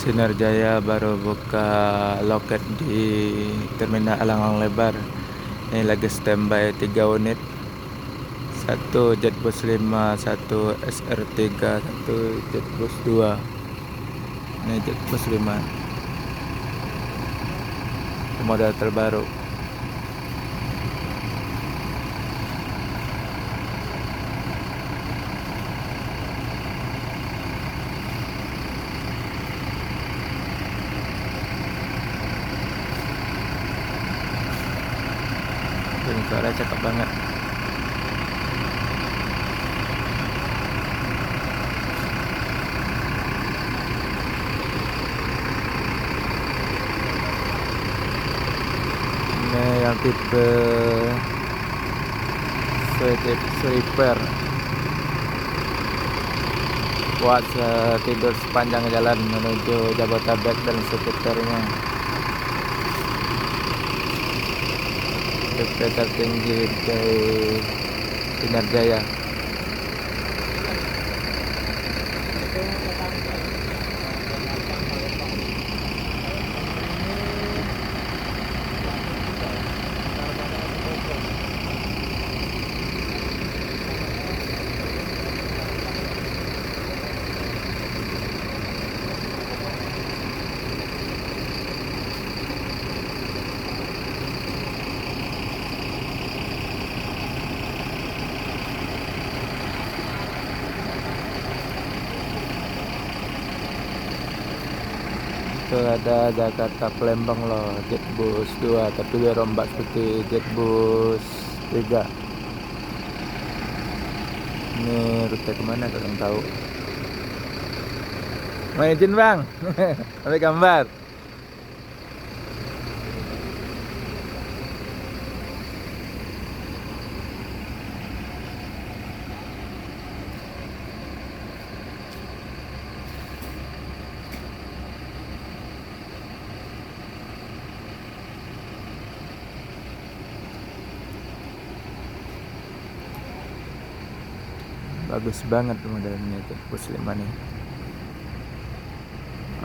Sinar Jaya baru buka loket di Terminal Elang Lebar. Ini lagi standby 3 unit. 1 Jetbus 5, 1 SR3, 1 Jetbus 2. Ini Jetbus 5. Model terbaru. Ini suara cakep banget. Ini yang tipe sleeper, buat tidur sepanjang jalan menuju Jabodetabek dan sekitarnya. Tipe tertinggi dari Sinar Jaya. Itu ada Jakarta Palembang loh, Jetbus 2, tapi dia rombak seperti Jetbus 3. Ini rute kemana kalian tahu? Mau izin bang, ambil gambar. Bagus banget modelnya Jetbus 5 nih.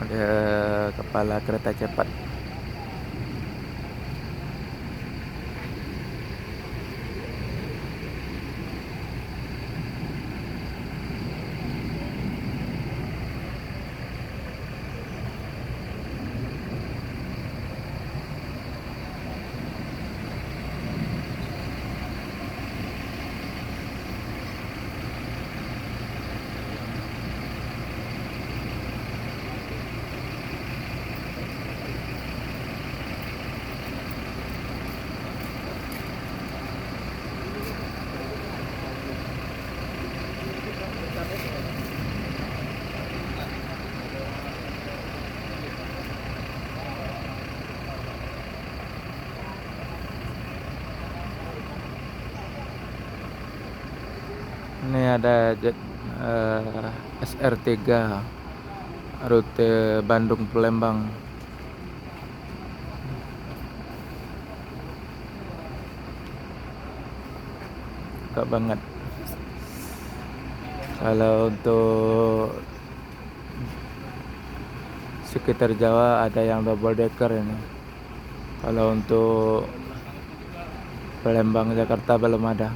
Ada kepala kereta cepat. Ini ada SR3 rute Bandung Palembang. Cakep banget. Kalau untuk sekitar Jawa ada yang double decker ini. Kalau untuk Palembang Jakarta belum ada.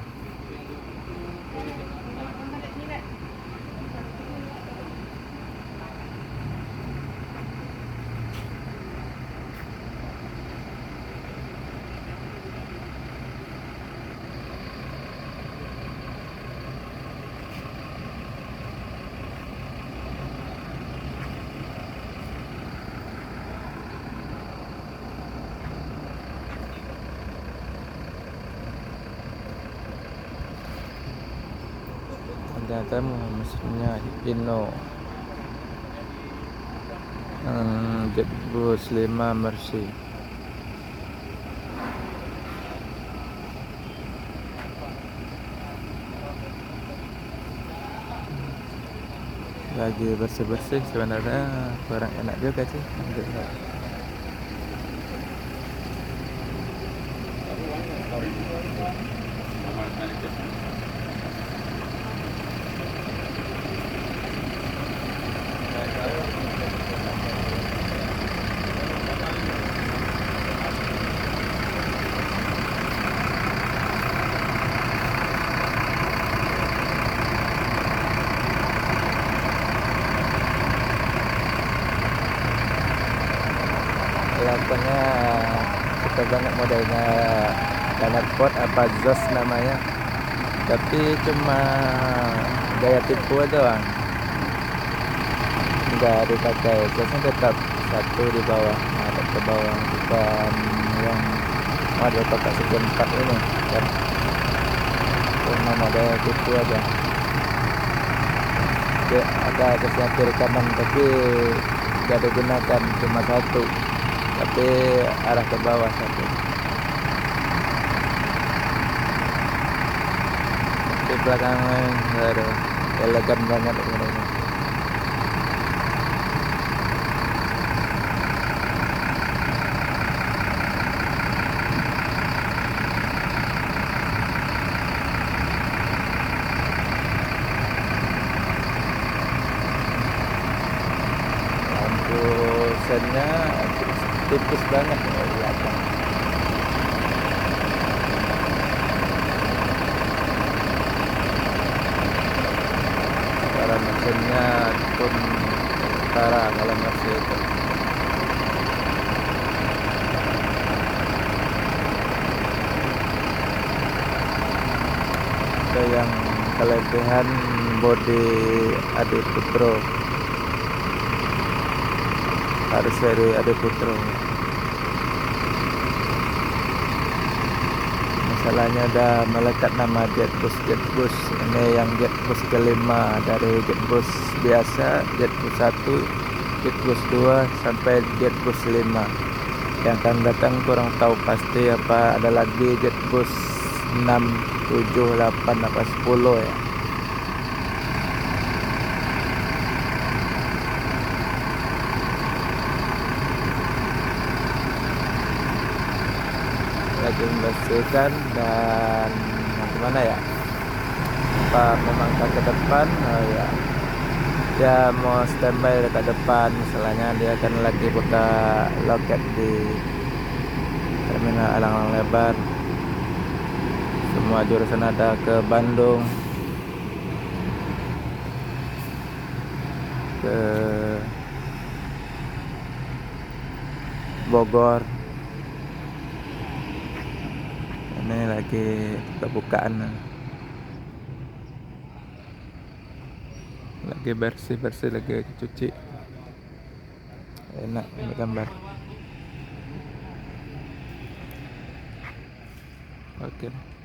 Ternyata mesinnya Hino. Jetbus 5 Mercy. Lagi bersih-bersih sebenarnya, kurang enak juga sih. belakangnya suka banget modelnya Planet Pot apa Zos namanya, tapi cuma gaya tipu doang, nggak dipakai. Zosnya tetap satu di bawah, ada ke bawah, bukan yang model kotak segi empat ini kan, cuma model tipu aja. Oke, ada tesnya kiri kanan tapi nggak digunakan, cuma satu tapi arah ke bawah satu. Di belakangnya aduh, elegan banget ini. Lampu sennya tipis banget ya di belakang. Suara mesinnya pun utara kalau masih itu. Ada yang kelebihan bodi Adi Putro, harus dari Adi Putro. Masalahnya ada melekat nama Jetbus. Ini yang Jetbus kelima, dari Jetbus biasa, Jetbus 1, Jetbus 2 sampai Jetbus 5. Yang akan datang kurang tahu pasti, apa ada lagi Jetbus 6, 7, 8 apa 10 ya. Lagi membersihkan dan gimana ya, apa memangkas ke depan. Oh ya, dia mau standby dekat depan, misalnya dia akan lagi buka loket di terminal Alang-Alang Lebar. Semua jurusan ada ke Bandung, ke Bogor. Ini lagi kebukaan, lagi bersih lagi cuci. Enak ini gambar. Oke.